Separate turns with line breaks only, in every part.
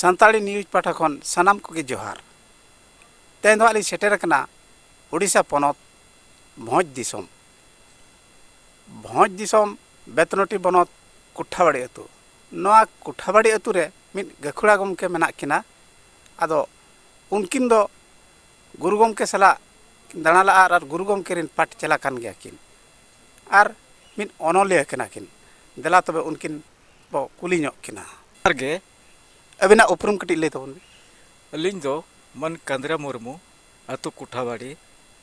Santali news पाठा खन सानाम कोगे जोहार तेन दो आली सेटेर कना उड़ीसा पनत भोज दिसोम बेतनोटी बनत कुठाबाड़ी अतु नोआ कुठाबाड़ी अतु रे मिद गखुड़ा गमके मेना किना आदो उनकिन दो गुरु गमके सला दाणाला आर गुरु गमके रिन पाठ चला कान गया किन आर मिद अनलिया किना किन देला तबे उनकिन बो कुली ᱧᱚᱜ किना
गे
अबिना उपरुम कटी ले तबन
अलिंग दो मन कंद्रा मुर्मू अतु कुठाबाड़ी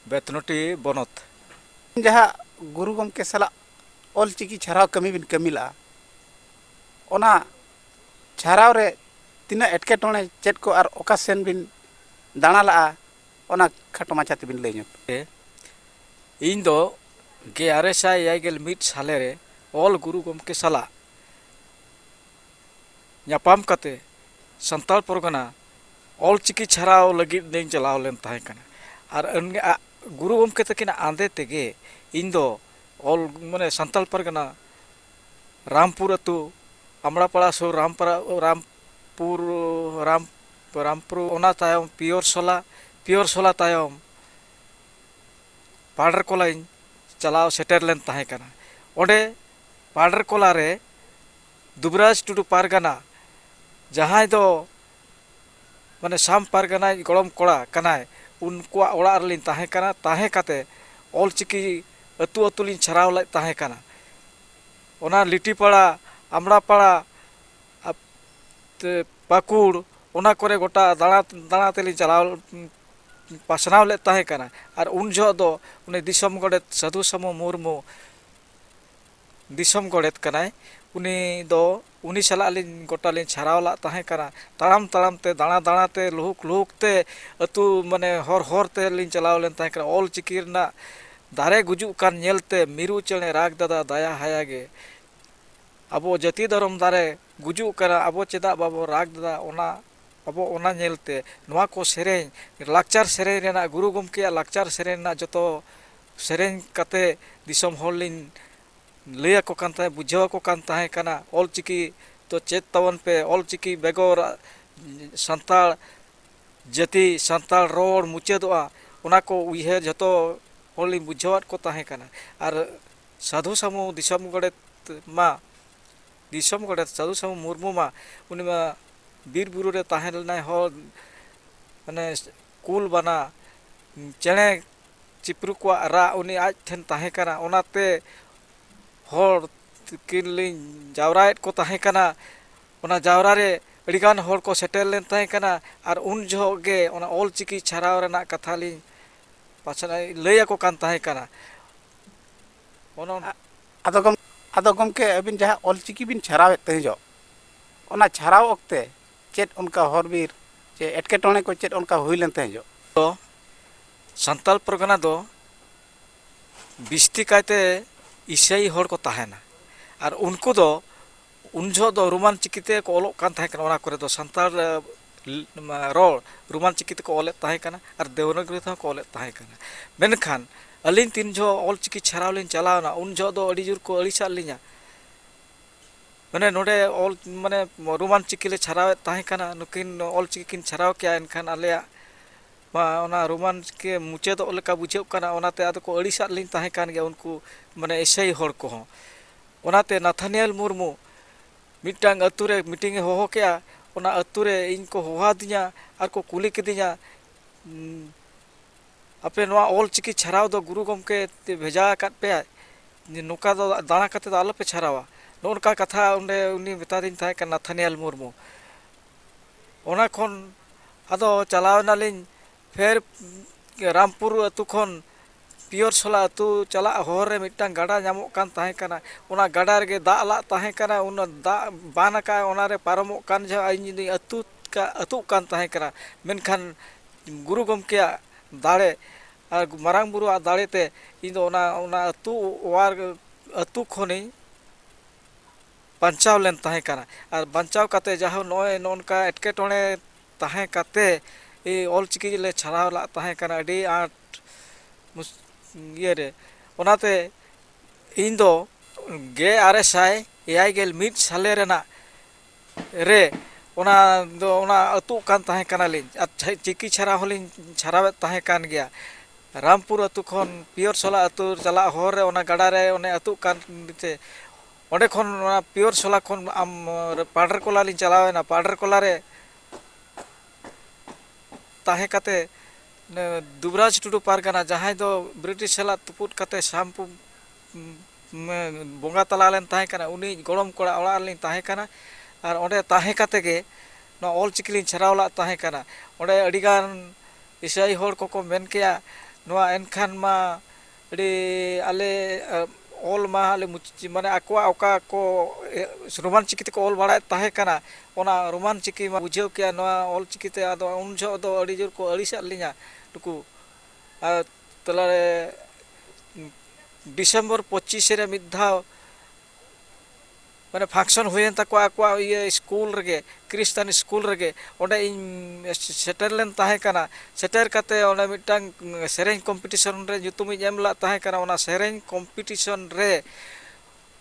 बेतनोटी बनत
जहाँ गुरु गमके सला ऑल चिकी छाराव कमी बिन कमीला ओना छाराव रे तिना एटकेटोणे चेट को आर ओका सेन बिन दाणाला ओना खाटो माछाते बिन लई ᱧᱚᱜ
इन दो गे आरेसाय याइगेल मिट साले रे ऑल गुरु गमके सला ᱧᱟᱯᱟᱢ ᱠᱟᱛᱮ ᱥᱟᱱᱛᱟᱲ ᱯᱚᱨᱜᱟᱱᱟ ᱚᱞ ᱪᱤᱠᱤ ᱪᱷᱟᱨᱟᱣ ᱞᱟᱹᱜᱤᱫ ᱫᱚᱧ ᱪᱟᱞᱟᱣ ᱞᱮᱱ ᱛᱟᱦᱮᱸ ᱠᱟᱱᱟ ᱟᱨ गुरु गमके तकिन आंदे तेगे इन दो ऑल माने संताल परगना रामपुर अतु अमड़ापाड़ा सो रामपुर ओना तायम पियोर सोला तायम पाडर कोला चलाव सेटर लेन ताहे कना ओडे पाडर कोला रे दुबराज टुडू पारगना जहां दो माने साम पारगना गड़म कोड़ा कनाय उनको ओड़ा रलिन ताहे कना ताहे काते ऑल चिकी अतु अतु लिन छराव ला ताहे कना ओना लिटीपाड़ा अमड़ापाड़ा पाकुड़ ओना करे गोटा दाणा दाणा तेलिन चलाव पासनाव ले ताहे कना आर उन जो दो उनी दिसम गड़ेत साधु समो मुर्मू दिसम गड़ेत कनाय उनी दो उनी सला लिन गोटा लिन छराव ला ताहे कना ताड़ाम ताड़ाम ते दाणा दाणा ते लुहुक लुहुक ते अतु माने हर हर ते लिन चलाव लेन ताहे कना ऑल चिकी रना दारे गुजुक कान नेलते मिरु चेणे राग दादा दया हायागे अबो जाति धर्म दारे गुजुक कना अबो चेदा बाबो राग दादा ओना अबो ओना नेलते नोआ को सेरेñ लाकचार सेरेñ रेना गुरु गमके लाकचार सेरेñ ना जतो सेरेñ कते दिसम हर लिन लैया को कान ताहे बुझाव को कान ताहे कना ऑल चिकी तो चेत तवन पे ऑल चिकी बेगोर संताल जाति संताल रोड मुचेदोआ ओना को उइहे जतो होली बुझावत को ताहे कना आर साधु समूह दिसम गड़ेत साधु समूह मुर्मू मा उनी मा बीर बुरु रे ताहे लनाय हो माने कुल बना चेणे चिपरु को रा उनी आज ठेन ताहे कना ओनाते हर किनलिन जावरायत को ताहे कना ओना जावरा रे अड़ीगान हर को सेटेल लेन ताहे कना आर उन जोगे ओना ऑल चिकी छाराव रेना कथा लिन पाछना लैया को कान ताहे कना ओना
आदो गमके अबिन जहाँ ऑल चिकी बिन छारावेत तहे जो ओना छाराव ओक्ते चेत उनका हरबीर जे एटकेटोणे को चेत उनका हुई लेन तहे जो
तो संताल परगना दो बिस्ती कायते ईसाई हर को ताहेना आर उनको दो उनजो दो रोमान चिकीते को ओलोक कान ताहे कना ओना करे दो संताल रोड रोमान चिकीते को ओले ताहे कना आर देवनागरी तो को ओले ताहे कना मेनखान अलिन तीन जो ऑल चिकी छाराव लिन चलावना उन जो दो अड़ी जुर को अड़ीसा लिया माने नोडे ऑल माने रोमान चिकी ले छाराव ताहे कना नुकिन ऑल चिकी किन छाराव क्या एनखान आलेया ओना रोमान के मुचेद लेका बुझे कना ओनाते आदो को अड़ीसा लिन ताहे कान गया उनको माने एसई हर को ओनाते नाथानियल मुर्मू मिटांग अतुरे मीटिंग होहो क्या ओना अतुरे इनको होहा दिया आर को कुली किदिया अपे नोआ ऑल चिकी छाराव दो गुरु गमके भेजा काट पे नोका दो दाणा कते दो आलोपे छारावा नोनका कथा उन्डे उनी मेता दिन थाहे कना नाथानियल मुर्मू ओना खन आदो चलाव नालिन फिर रामपुर अतु खन पियोर सोला अतु चला हर रे मिटांग गाडा नामो कान ताहे कना ओना गाडा रे दा ला ताहे कना उन दा बानका ओना रे पारमो कान जो आइनी अतु कान ताहे कना मेनखान गुरु गमके दाड़े और मारांग बुरु दाड़े ते इन दो ओना अतु वार अतु खनि बंचाव लेन ताहे कना और बंचाव काते जहाँ नोए नोनका एटकेटोणे ताहे काते ए ऑल चिकी ले छाराव ला ताहे कना अडी आट ये रे ओनाते इन दो गे आरे साय एयाय गेल मिट साले रेना रे ona atu kan tahe kana lin chiki chara holin charawet tahe kan gya Rampur atu khon Pior Sola atu chala hor re ona gada re one atu kan te onde khon ona Pior Sola khon am Padar Kola lin chalawe na Padar Kola re tahe kate Dubraj Tudu Pargana jahay do British sala tuput kate sampu bonga tala len tahe kana uni golom kora ola lin tahe kana ar onde tahe kate ge no ol chikilin charawla tahe kana onde adigan isai hor koko men kya noa enkhan ma ale ol ma ale mane akwa oka ko roman chikite ko ol bada tahe kana ona roman chiki ma bujhau kya noa ol chikite ado unjo do adi jor ko alisa linya tuku talare December 25 re midha mane function huyen takwa akwa ye school rege Christian school rege onde in setter len tahe kana setter kate ona mitang sereng competition re nyutumi emla tahe kana ona sereng competition re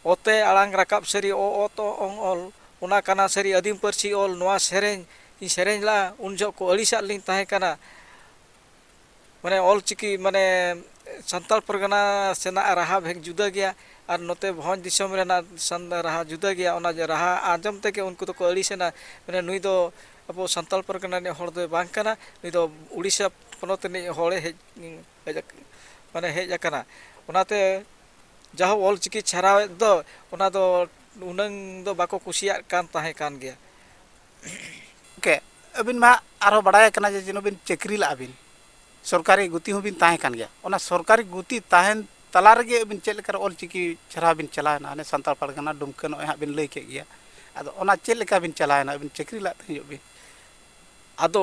ote alang rakap seri o to ong ol ona kana seri adim persi ol noa sereng in sereng la unjo ko alisa ling tahe kana mane ol chiki mane Santal Pargana sena raha bhek juda gya ar note bhoj disom rena sanda raha juda gya ona je raha ajam teke unku to ko alisena mane nui do abo Santal Pargana ne hor do bang kana nui do Odisha ponot ni hole hej mane hej akana onate jaho ol chiki chhara do ona do unang do bako kusiya kan tahe kan gya
Oke abin ma aro badaya kana je jeno bin chekri la abin सरकारी गुती हूँ बिन ताहे कान गया ओना सरकारी गुती ताहेन तला रगे बिन चेल लेकर all चिकी छरा बिन चलाना ने संताल परगना दुमकन ओय बिन लई के गया आदो ओना चेल लेका बिन चलाना बिन चक्री ला तहियो बिन
आदो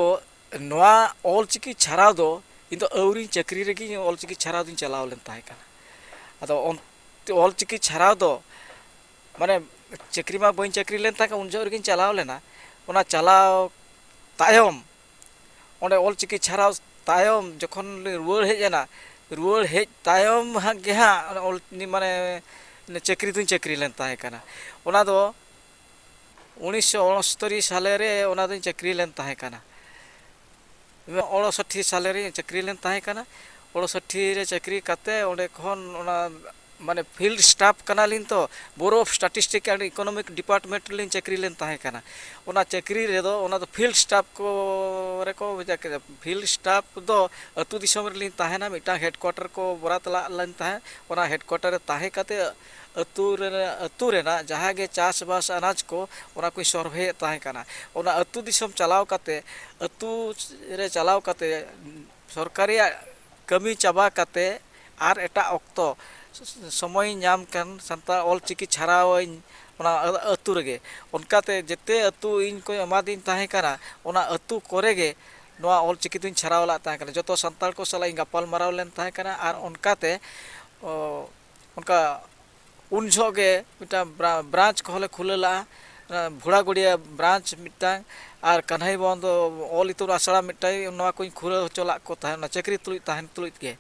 नोआ ऑल चिकी छरा दो इन तो औरी चक्री रगी ऑल चिकी छरा दिन चलाव लेन ताहे काना आदो ऑल चिकी छरा दो माने चक्री मा बइन चक्री लेन ताका उन जो रगी चलाव लेना ओना चलाव तायम ओने ऑल चिकी छरा तायम जखन रुआर हेज ना रुआर हेज तायम हा गेहा ऑल माने चक्री दुन चक्री लेन ताहे काना ओना दो 1969 साले रे ओना दुन चक्री लेन ताहे काना 69 साले रे चक्री लेन ताहे काना 69 रे चक्री काते ओंडे खन ओना माने फील्ड स्टाफ काना लिन तो bureau of statistic and economic department लिन चक्री लेन ताहे काना ओना चक्री रे दो ओना दो फील्ड स्टाफ को रे को बजा के फील्ड स्टाफ दो अतु दिसम रे लिन ताहे ना मिटा हेडक्वार्टर को बरातला लन ताहे ओना हेडक्वार्टर रे ताहे काते अतु रे ना जहां गे चास बास अनाज को ओना कोई सर्वे ताहे काना ओना अतु दिसम चलाव काते अतु रे चलाव काते सरकारी कमी चाबा काते आर एटा ऑक्तो समय नाम कान संता ऑल चिकी छारावइन ओना अतु रेगे उनकाते जेते अतु इन को एमादिन ताहे काना ओना अतु कोरेगे नोआ ऑल चिकी दुन छारावला ताहे काना जतो संताल को सला गापाल माराव लेन ताहे काना आर उनकाते उनका उन झोगे मिटा ब्रांच को हले खुलेला भुड़ा गुड़िया ब्रांच मिटा आर कन्हई बंद ऑल इतुर आसड़ा मिटाई नोआ को खुले होचला को ताहे ना चक्री तुलि ताहेन तुलित के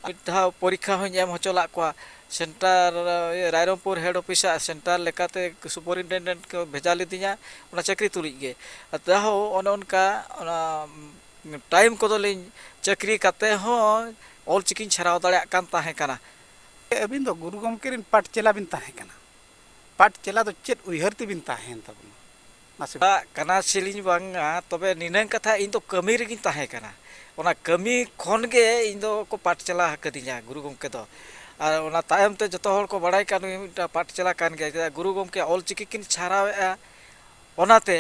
मिटा परीक्षा हो एम होचला को center Rairangpur head office center लेकाते सुपरिटेंडेंट को भेजा लेदिया ओना चक्री तुलित गे ताहो ओन उनका टाइम को लिन चक्री काते हो ऑल चिकिन छराव दाड़ा कान ताहे काना
अबिन दो गुरु गमके रिन पाट चला बिन ताहे काना पाट चला तो चेत उयहरती बिन ताहेन तबन नासे
काना सिलिन बांगा तबे निनन कथा इन तो कमी रेगिन ताहे काना ओना कमी खन गे इन दो को पाट चला हकदिया गुरु गमके दो आर ओना तायम ते जतो हर को बड़ाई कान मिटा पाट चला कान गे गुरु गमके ऑल चिकी किन छारावेआ ओनाते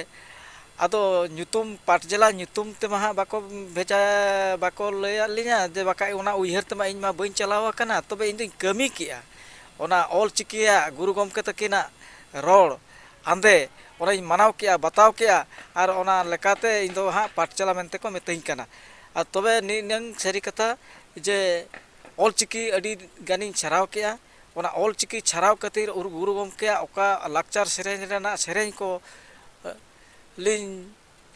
आदो ᱧᱩᱛᱩᱢ पाटजेला ᱧᱩᱛᱩᱢ ते महा बाको भेजा बाको लया लिया जे बाका ओना उयहर ते मा इन मा बइन चलावा काना तबे इन दिन कमी किया ओना ऑल चिकिया गुरु गमके तकिना रोड आंदे ओना इन मनाव किया बताव किया आर ओना लेकाते इन दो हा पाटचला मेनते को मेतई काना आर तबे निनंग सरी कथा जे ऑल चिकी अडी गानिन छराव किया ओना ऑल चिकी छराव खातिर गुरु गमके ओका लाकचार सेरेन रेना सेरेन को लिन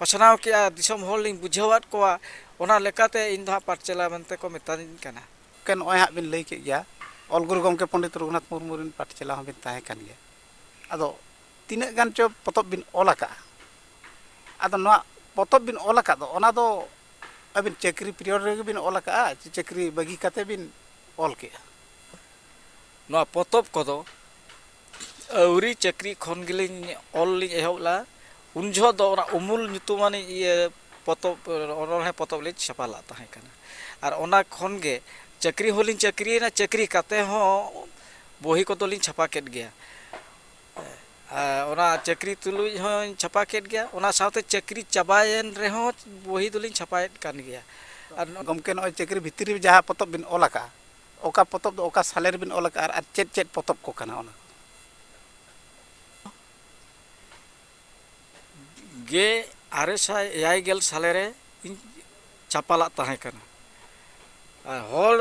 पछनाव किया दिसम होल लिन बुझावत कोआ ओना लेकाते इन दो पाटचला मेनते को मेतादिन काना
केन ओय हा बिन लई के गया ऑल गुरु गमके पंडित रघुनाथ मुर्मू रिन पाटचला हम बिन ताहे कान गया आदो तीना गान चो पतब बिन ओला का ᱟᱫᱚ ᱱᱚᱣᱟ ᱯᱚᱛᱚᱵ ᱵᱤᱱ ᱚᱞ ᱟᱠᱟᱫ ᱫᱚ ᱚᱱᱟ ᱫᱚ ᱟᱹᱵᱤᱱ ᱪᱟᱹᱠᱨᱤ ᱯᱤᱨᱤᱭᱚᱰ ᱨᱮᱜᱮ ᱵᱤᱱ ᱚᱞ ᱟᱠᱟᱜᱼᱟ ᱪᱮ ᱪᱟᱹᱠᱨᱤ ᱵᱟᱹᱜᱤ ᱠᱟᱛᱮ ᱵᱤन ᱚᱞ ᱠᱮᱜᱼᱟ?
ᱱᱚᱣᱟ ᱯᱚᱛᱚᱵ ᱠᱚᱫᱚ ᱟᱹᱣᱨᱤ ᱪᱟᱹᱠᱨᱤ ᱠᱷᱚᱱ ᱜᱮᱞᱤᱧ ᱚᱞ ᱞᱤᱧ ᱮᱦᱚᱵ ᱞᱮᱜᱼᱟ᱾ ᱩᱱ ᱡᱚᱦᱚᱜ ᱫᱚ ᱚᱱᱟ ᱩᱢᱩᱞ ᱧᱩᱛᱩᱢᱟᱱᱤᱡ ᱯᱚᱛᱚᱵ ᱚᱱᱚᱬᱦᱮ ᱯᱚᱛᱚᱵ ᱞᱤᱧ ᱪᱷᱟᱯᱟ ᱞᱟᱜ ᱛᱟᱦᱮᱸ ᱠᱟᱱᱟ᱾ ᱟᱨ ᱚᱱᱟ ᱠᱷᱚᱱ ᱜᱮ ᱪᱟᱹᱠᱨᱤ ᱦᱚᱸᱞᱤᱧ ᱪᱟᱹᱠᱨᱤᱭᱮᱱᱟ, ᱪᱟᱹᱠᱨᱤ ᱠᱟᱛᱮ ᱦᱚᱸ ᱵᱚᱦᱤ ᱠᱚᱫᱚᱞᱤᱧ ᱪᱷᱟᱯᱟ ᱠᱮᱫ ᱜᱮᱭᱟ᱾ ᱚᱱᱟ ᱪᱟᱹᱠᱨᱤ ᱛᱩᱞᱩᱡ ᱦᱚᱸᱧ ᱪᱷᱟᱯᱟ ᱠᱮᱫ ᱜᱮᱭᱟ, ᱚᱱᱟ ᱥᱟᱶᱛᱮ ᱪᱟᱹᱠᱨᱤ ᱪᱟᱵᱟᱭᱮᱱ ᱨᱮᱦᱚᱸ ᱵᱚᱦᱤ ᱫᱚᱞᱤᱧ ᱪᱷᱟᱯᱟᱭᱮᱫ ᱠᱟᱱ ᱜᱮᱭᱟ᱾ ᱟᱨ
ᱜᱚᱢᱠᱮ ᱱᱚᱜᱼᱚᱭ ᱪᱟᱹᱠᱨᱤ ᱵᱷᱤᱛᱨᱤ ᱨᱮ ᱡᱟᱦᱟᱸ ᱯᱚᱛᱚᱵ ᱵᱤᱱ ᱚᱞ ᱟᱠᱟᱜᱼᱟ, ᱚᱠᱟ ᱯᱚᱛᱚᱵ ᱫᱚ ᱚᱠᱟ ᱥᱟᱞᱮ ᱨᱮᱵᱤᱱ ᱚᱞ ᱟᱠᱟᱜᱼᱟ ᱟᱨ ᱪᱮᱫ ᱪᱮᱫ ᱯᱚᱛᱚᱵ ᱠᱚ ᱠᱟᱱᱟ ᱚᱱᱟ?
1986 ᱥᱟᱞᱮ ᱨᱮ ᱤᱧ ᱪᱷᱟᱯᱟ ᱞᱟᱜ ᱛᱟᱦᱮᱸ ᱠᱟᱱᱟ᱾ ᱟᱨ ᱦᱚᱲ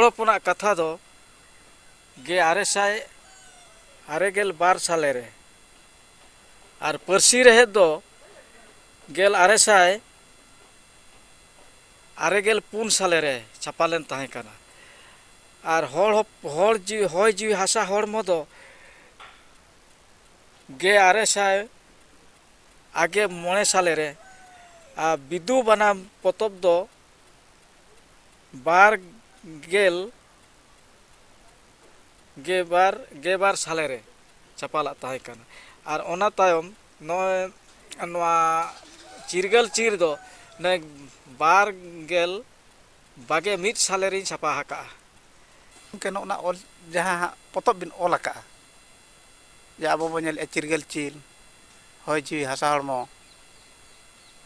ᱦᱚᱯᱚᱱᱟᱜ ᱠᱟᱛᱷᱟ ᱫᱚ 1962 ᱥᱟᱞᱮ ᱨᱮ, ᱟᱨ ᱯᱟᱹᱨᱥᱤ ᱨᱮᱦᱮᱫ ᱫᱚ 1964 ᱥᱟᱞᱮ ᱨᱮ ᱪᱷᱟᱯᱟ ᱞᱮᱱ ᱛᱟᱦᱮᱸ ᱠᱟᱱᱟ᱾ ᱟᱨ ᱦᱚᱭ ᱡᱤᱣᱤ ᱦᱟᱥᱟ ᱦᱚᱲᱢᱚ ᱫᱚ 1995 ᱥᱟᱞᱮ ᱨᱮ, ᱟᱨ ᱵᱤᱫᱩ ᱵᱟᱱᱟᱢ ᱯᱚᱛᱚᱵ ᱫᱚ 2012 ᱥᱟᱞᱮ ᱨᱮ ᱪᱷᱟᱯᱟ ᱞᱟᱜ ᱛᱟᱦᱮᱸ ᱠᱟᱱᱟ᱾ ᱟᱨ ᱚᱱᱟ ᱛᱟᱭᱚᱢ ᱱᱚᱜᱼᱚᱭ ᱱᱚᱣᱟ ᱪᱤᱨᱜᱟᱹᱞ ᱪᱤᱨ ᱫᱚ 2021 ᱥᱟᱞᱮ ᱨᱤᱧ ᱪᱷᱟᱯᱟ ᱟᱠᱟᱜᱼᱟ᱾
ᱜᱚᱢᱠᱮ ᱱᱚᱜᱼᱚ ᱱᱟ ᱚᱞ ᱡᱟᱦᱟᱸ ᱯᱚᱛᱚᱵ ᱵᱤᱱ ᱚᱞ ᱟᱠᱟᱜᱼᱟ, ᱡᱮ ᱟᱵᱚ ᱵᱚᱱ ᱧᱮᱞᱮᱫᱼᱟ ᱪᱤᱨᱜᱟᱹᱞ ᱪᱤᱨ, ᱦᱚᱭ ᱡᱤᱣᱤ ᱦᱟᱥᱟ ᱦᱚᱲᱢᱚ,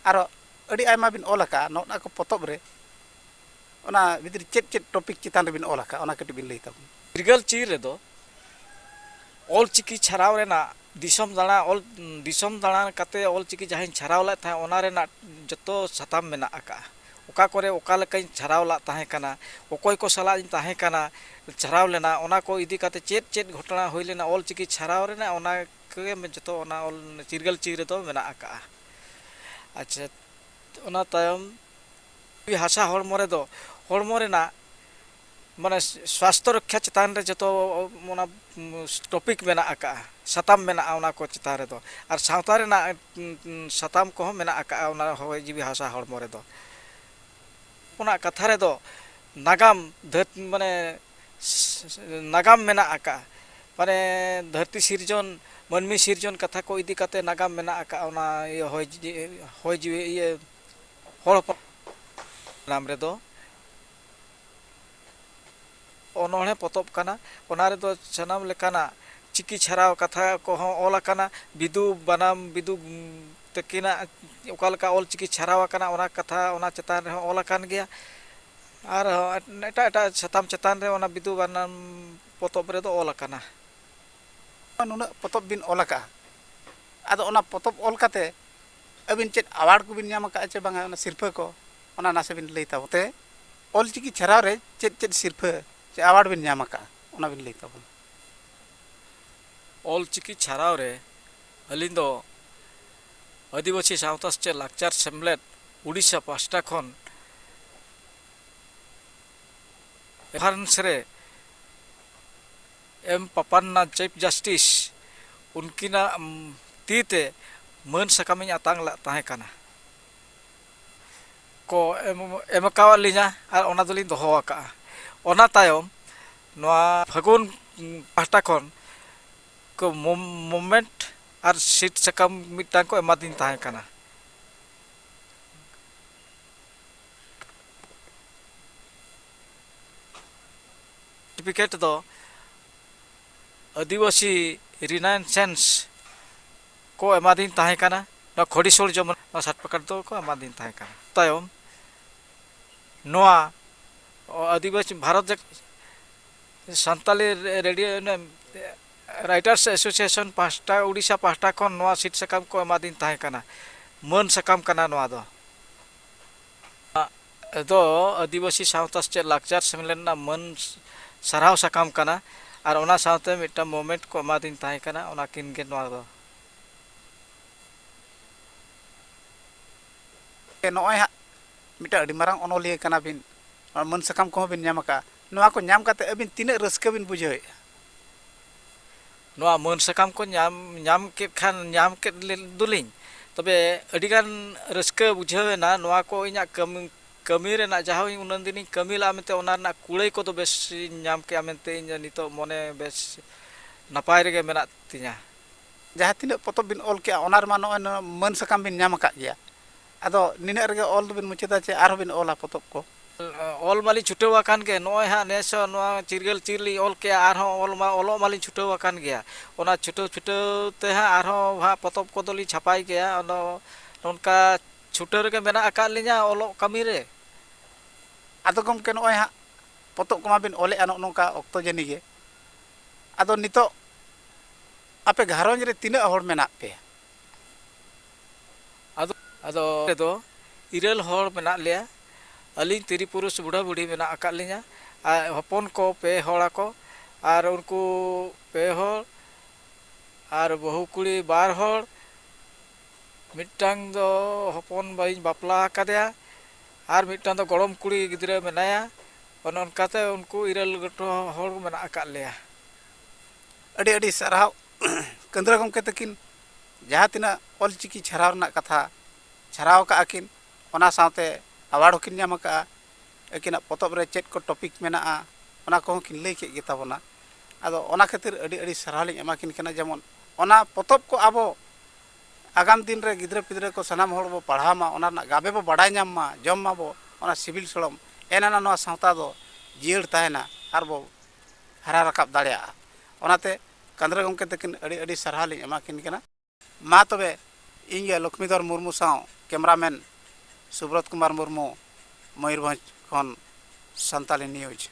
ᱟᱨᱚ ᱟᱹᱰි ᱟᱭᱢᱟ ᱵᱤᱱ ᱚᱞ ᱟᱠᱟᱜᱼᱟ᱾ ᱱᱚᱜᱼᱚ ᱱᱟ ᱠᱚ ᱯᱚᱛᱚᱵ ᱨᱮ ᱚᱱᱟ ᱵᱷᱤᱛᱨᱤ ᱪᱮᱫ ᱪᱮᱫ ᱴᱚᱯᱤᱠ ᱪᱮᱛᱟᱱ ᱨᱮᱵᱤᱱ ᱚᱞ ᱟᱠᱟᱜᱼᱟ, ᱚᱱᱟ ᱠᱟᱹᱴᱤᱡ ᱵᱤᱱ ᱞᱟᱹᱭ ᱛᱟᱵᱚᱱᱟ?
ᱪᱤᱨᱜᱟᱹᱞ ᱪᱤᱨ ᱨᱮᱫᱚ ᱚᱞᱪᱤᱠᱤ ᱪᱷᱟᱨᱟᱣ ᱨᱮᱱᱟᱜ ᱫᱤᱥᱚᱢ ᱫᱟᱬᱟ ᱠᱟᱛᱮ ᱚᱞᱪᱤᱠᱤ ᱡᱟᱦᱟᱸᱧ ᱪᱷᱟᱨᱟᱣ ᱞᱮᱫ ᱛᱟᱦᱮᱸᱫ, ᱚᱱᱟ ᱨᱮᱱᱟᱜ ᱡᱚᱛᱚ ᱥᱟᱛᱟᱢ ᱢᱮᱱᱟᱜ ᱟᱠᱟᱜᱼᱟ᱾ ᱚᱠᱟ ᱠᱚᱨᱮ ᱚᱠᱟ ᱞᱮᱠᱟᱧ ᱪᱷᱟᱨᱟᱣ ᱞᱟᱜ ᱛᱟᱦᱮᱸ ᱠᱟᱱᱟ, ᱚᱠᱚᱭ ᱠᱚ ᱥᱟᱞᱟᱜ ᱤᱧ ᱛᱟᱦᱮᱸ ᱠᱟᱱᱟ, ᱪᱷᱟᱨᱟᱣ ᱞᱮᱱᱟ, ᱚᱱᱟ ᱠᱚ ᱤᱫᱤ ᱠᱟᱛᱮ ᱪᱮᱫ ᱪᱮᱫ ᱜᱷᱚᱴᱚᱱᱟ ᱦᱩᱭ ᱞᱮᱱᱟ ᱚᱞᱪᱤᱠᱤ ᱪᱷᱟᱨᱟᱣ ᱨᱮᱱᱟᱜ, ᱚᱱᱟ ᱠᱚᱜᱮ ᱡᱚᱛᱚ ᱚᱱᱟ ᱪᱤᱨᱜᱟᱹᱞ ᱪᱤᱨ ᱨᱮᱫᱚ ᱢᱮᱱᱟᱜ ᱟᱠᱟᱜᱼᱟ᱾ ᱟᱪᱪᱷᱟ, ᱚᱱᱟ ᱛᱟᱭᱚᱢ ᱦᱟᱥᱟ ᱦᱚᱲᱢᱚ ᱨᱮᱫᱚ ᱦᱚᱲᱢᱚ ᱨᱮᱱᱟᱜ ᱢᱟᱱᱮ ᱥᱣᱟᱥᱛᱷᱚ ᱨᱚᱠᱠᱷᱟ ᱪᱮᱛᱟᱱ ᱨᱮ ᱡᱚᱛᱚ ᱚᱱᱟ ᱴᱚᱯᱤᱠ ᱢᱮᱱᱟᱜ ᱟᱠᱟᱜᱼᱟ, ᱥᱟᱛᱟᱢ ᱢᱮᱱᱟᱜᱼᱟ ᱚᱱᱟ ᱠᱚ ᱪᱮᱛᱟᱱ ᱨᱮᱫᱚ᱾ ᱟᱨ ᱥᱟᱶᱛᱟ ᱨᱮᱱᱟᱜ ᱥᱟᱛᱟᱢ ᱠᱚᱦᱚᱸ ᱢᱮᱱᱟᱜ ᱟᱠᱟᱜᱼᱟ ᱚᱱᱟ ᱦᱚᱭ ᱡᱤᱣᱤ ᱦᱟᱥᱟ ᱦᱚᱲᱢᱚ ᱨᱮᱫᱚ᱾ ᱚᱱᱟ ᱠᱟᱛᱷᱟ ᱨᱮᱫᱚ ᱱᱟᱜᱟᱢ ᱱᱟᱜᱟᱢ ᱢᱮᱱᱟᱜ ᱟᱠᱟᱜᱼᱟ᱾ ᱢᱟᱱᱮ ᱫᱷᱟᱹᱨᱛᱤ ᱥᱤᱨᱡᱚᱱ, ᱢᱟᱹᱱᱢᱤ ᱥᱤᱨᱡᱚᱱ ᱠᱟᱛᱷᱟ ᱠᱚ ᱤᱫᱤ ᱠᱟᱛᱮ ᱱᱟᱜᱟᱢ ᱢᱮᱱᱟᱜ ᱟᱠᱟᱜᱼᱟ᱾ ᱚᱱᱟ ᱦᱚᱭ ᱡᱤᱣᱤ ᱦᱚᱲ ᱦᱚᱯᱚᱱ ᱱᱟᱢ ᱨᱮᱫᱚ ᱚᱱᱚᱬᱦᱮ ᱯᱚᱛᱚᱵ ᱠᱟᱱᱟ᱾ ᱚᱱᱟ ᱨᱮᱫᱚ ᱥᱟᱱᱟᱢ ᱞᱮᱠᱟᱱᱟᱜ ᱪᱤᱠᱤ ᱪᱷᱟᱨᱟᱣ ᱠᱟᱛᱷᱟ ᱠᱚᱦᱚᱸ ᱚᱞ ᱟᱠᱟᱱᱟ᱾ ᱵᱤᱫᱩ ᱵᱟᱱᱟᱢ ᱵᱤᱫᱩ ᱛᱟᱹᱠᱤᱱᱟᱜ ᱚᱠᱟ ᱞᱮᱠᱟ ᱚᱞᱪᱤᱠᱤ ᱪᱷᱟᱨᱟᱣ ᱟᱠᱟᱱᱟ, ᱚᱱᱟ ᱠᱟᱛᱷᱟ ᱚᱱᱟ ᱪᱮᱛᱟᱱ ᱨᱮᱦᱚᱸ ᱚᱞ ᱟᱠᱟᱱ ᱜᱮᱭᱟ᱾ ᱟᱨᱦᱚᱸ ᱮᱴᱟᱜ ᱮᱴᱟᱜ ᱥᱟᱛᱟᱢ ᱪᱮᱛᱟᱱ ᱨᱮ ᱚᱱᱟ ᱵᱤᱫᱩ ᱵᱟᱱᱟᱢ ᱯᱚᱛᱚᱵ ᱨᱮᱫᱚ ᱚᱞ ᱟᱠᱟᱱᱟ᱾
ᱱᱩᱱᱟᱹᱜ ᱯᱚᱛᱚᱵ ᱵᱤᱱ ᱚᱞ ᱟᱠᱟᱜᱼᱟ, ᱟᱫᱚ ᱚᱱᱟ ᱯᱚᱛᱚᱵ ᱚᱞ ᱠᱟᱛᱮ ᱟᱹᱵᱤᱱ ᱪᱮᱫ ᱟᱣᱟᱨᱰ ᱠᱚᱵᱤᱱ ᱧᱟᱢ ᱟᱠᱟᱫᱼᱟ ᱪᱮ ᱵᱟᱝᱟ, ᱚᱱᱟ ᱥᱤᱨᱯᱟᱹ ᱠᱚ, ᱚᱱᱟ ᱱᱟᱥᱮ ᱵᱤᱱ ᱞᱟᱹᱭ ᱛᱟᱵᱚᱱ ᱛᱮ ᱚᱞᱪᱤᱠᱤ ᱪᱷᱟᱨᱟᱣ ᱨᱮ ᱪᱮᱫ ᱪᱮᱫ ᱥᱤᱨᱯᱟᱹ ᱪᱮ ᱟᱣᱟᱨᱰ ᱵᱤᱱ ᱧᱟᱢ ᱟᱠᱟᱜᱼᱟ, ᱚᱱᱟ ᱵᱤᱱ ᱞᱟᱹᱭ ᱛᱟᱵᱚᱱᱟ?
ᱚᱞᱪᱤᱠᱤ ᱪᱷᱟᱨᱟᱣ ᱨᱮ ᱟᱹᱞᱤᱧ ᱫᱚ ᱟᱹᱫᱤᱵᱟᱹᱥᱤ ᱥᱟᱶᱛᱟ ᱥᱮᱪᱮᱫ ᱞᱟᱠᱪᱟᱨ ᱥᱮᱢᱞᱮᱫ ᱩᱲᱤᱥᱥᱟ ᱯᱟᱦᱴᱟ ᱠᱷᱚᱱ ᱨᱮᱯᱷᱟᱨᱮᱱᱥ ᱨᱮ ᱮᱢ ᱯᱟᱯᱟᱱᱱᱟ ᱪᱤᱯ ᱡᱟᱥᱴᱤᱥ ᱩᱱᱠᱤᱱᱟᱜ ᱛᱤᱛᱮ ᱢᱟᱹᱱ ᱥᱟᱠᱟᱢᱤᱧ ᱟᱛᱟᱝ ᱞᱮᱫ ᱛᱟᱦᱮᱸ ᱠᱟᱱᱟ ᱠᱚ ᱮᱢ ᱠᱟᱣᱟᱫ ᱞᱤᱧᱟ, ᱟᱨ ᱚᱱᱟ ᱫᱚᱞᱤᱧ ᱫᱚᱦᱚ ᱟᱠᱟᱜᱼᱟ᱾ ᱚᱱᱟ ᱛᱟᱭᱚᱢ ᱱᱚᱣᱟ ᱯᱷᱟᱹᱜᱩᱱ ᱯᱟᱦᱴᱟ ᱠᱷᱚᱱ ᱢᱩᱢᱮᱱᱴ ᱟᱨ ᱥᱤᱫ ᱥᱟᱠᱟᱢ ᱢᱤᱫᱴᱟᱝ ᱠᱚ ᱮᱢᱟᱫᱤᱧ ᱛᱟᱦᱮᱸ ᱠᱟᱱᱟ᱾ ᱥᱟᱨᱴᱤᱯᱷᱤᱠᱮᱴ ᱫᱚ ᱟᱹᱫᱤᱵᱟᱹᱥᱤ ᱨᱤᱱᱟᱭᱥᱮᱱᱥ ᱠᱚ ᱮᱢᱟᱫᱤᱧ ᱛᱟᱦᱮᱸ ᱠᱟᱱᱟ᱾ ᱱᱚᱣᱟ ᱠᱷᱚᱲᱤᱥᱚᱲ ᱡᱮᱢᱚᱱ ᱱᱚᱣᱟ ᱥᱟᱨᱴᱤᱯᱷᱤᱠᱮᱴ ᱫᱚᱠᱚ ᱮᱢᱟᱫᱤᱧ ᱛᱟᱦᱮᱸ ᱠᱟᱱᱟ᱾ ᱛᱟᱭᱚᱢ ᱱᱚᱣᱟ Adibasi Bharat Santali radio writers association ᱯᱟᱦᱴᱟ, ᱩᱲᱤᱥᱥᱟ ᱯᱟᱦᱴᱟ ᱠᱷᱚᱱ ᱱᱚᱣᱟ ᱥᱤᱫ ᱥᱟᱠᱟᱢ ᱠᱚ ᱮᱢᱟᱫᱤᱧ ᱛᱟᱦᱮᱸ ᱠᱟᱱᱟ᱾ ᱢᱟᱹᱱ ᱥᱟᱠᱟᱢ ᱠᱟᱱᱟ ᱱᱚᱣᱟ ᱫᱚ ᱟᱹᱫᱤᱵᱟᱹᱥᱤ ᱥᱟᱶᱛᱟ ᱥᱮᱪᱮᱫ ᱞᱟᱠᱪᱟᱨ ᱥᱮᱢᱞᱮᱫ ᱨᱮᱱᱟᱜ ᱢᱟᱹᱱ ᱥᱟᱨᱦᱟᱣ ᱥᱟᱠᱟᱢ ᱠᱟᱱᱟ᱾ ᱟᱨ ᱚᱱᱟ ᱥᱟᱶᱛᱮ ᱢᱤᱫᱴᱟᱝ ᱢᱩᱢᱮᱱᱴ ᱠᱚ ᱮᱢᱟᱫᱤᱧ ᱛᱟᱦᱮᱸ ᱠᱟᱱᱟ, ᱚᱱᱟᱠᱤᱱ ᱜᱮ ᱱᱚᱣᱟ ᱫᱚ᱾
ᱱᱚᱜᱼᱚᱭ ᱦᱟᱸᱜ ᱢᱤᱫᱴᱟᱝ ᱟᱹᱰᱤ ᱢᱟᱨᱟᱝ ᱚᱱᱚᱞᱤᱭᱟᱹ ᱠᱟᱱᱟ ᱵᱤᱱ, ᱢᱟᱹᱱ ᱥᱟᱠᱟᱢ ᱠᱚᱦᱚᱸ ᱵᱤᱱ ᱧᱟᱢ ᱟᱠᱟᱜᱼᱟ᱾ ᱱᱚᱣᱟ ᱠᱚ ᱧᱟᱢ ᱠᱟᱛᱮ ᱟᱹᱵᱤᱱ ᱛᱤᱱᱟᱹᱜ ᱨᱟᱹᱥᱠᱟᱹ ᱵᱤᱱ ᱵᱩᱡᱷᱟᱹᱣᱮᱫᱼᱟ?
ᱱᱚᱣᱟ ᱢᱟᱹᱱ ᱥᱟᱠᱟᱢ ᱠᱚ ᱧᱟᱢ ᱠᱮᱫ ᱫᱚᱞᱤᱧ तबे अडिगान रस्का बुझावेना नोआ को इᱧᱟᱜ कमी रेना जहाँ उन दिन कमी ला मेते ओना रना कुड़ाई को तो बेस नाम के मेते इन नितो मने बेस नपाय रेगे मेना तिñा
जहाँ तीन पतब बिन ऑल के ओनार मा नोय मन सकाम बिन नाम का गया अदो निने रेगे ऑल बिन मुचेदा चे आरो बिन ऑला पतब को
ऑल माली छुटेवा कान के नोय हा नेसो नोआ चिरगल चिरली ऑल के आरो ऑल मा ऑलो माली छुटेवा कान गया ओना छुटो छुटो ते हा आरो हा पतब को दोली छापाई गया ओनो नोनका छुटो रेगे मेना आका लिña ऑलो कमी रे
अदो गमके नोय हा पतब को मा बिन ऑले अनो नोका ऑक्तो जनी गे अदो नितो आपे घारोंज रे तीना हड़ मेना पे
अदो इरल हड़ मेना लिया अलिंग तिरी पुरुष बुढ़ा बुढ़ी मेना आका लिña हपन को पे हड़ा को आर उनको पे हड़ आर बहु कुड़ी बार हड़ मिटांग दो हपन बाई बापला कादया आर मिटांग दो गरम कुड़ी गिद्रा मेनाया अनकाते उनको इरल गटो हड़ मेना आका लिया
अड़ी अड़ी सराव कंद्रा गमके तकिन जहाँ तीना ऑलचिकी छराव ना कथा छराव का अकिन ओना साथे अवार्ड होकिन नाम का अकिन पतब रे चेट को टॉपिक मेना ओना को किन लई के गेताबोना अदो ओना खातिर अड़ी अड़ी सराव लिंग एमाकिन कना जेमन ओना पतब को आबो आगाम दिन रे गिद्रा पिद्रा को सनाम हड़ बो पढ़ा मा ओना ना गाबे बो बडाय नाम मा जम मा बो ओना सिविल सड़म एनाना नो सावता दो जियड़ ताहेना आर बो हरा रकाब दाड़िया ओनाते कंद्रा गमके तकिन अड़ी अड़ी सराव लिंग एमाकिन कना मा तबे इंगे लक्ष्मीधर मुर्मू साव कैमरामैन सुब्रत कुमार मुर्मू मयूरभंज खन संताली न्यूज।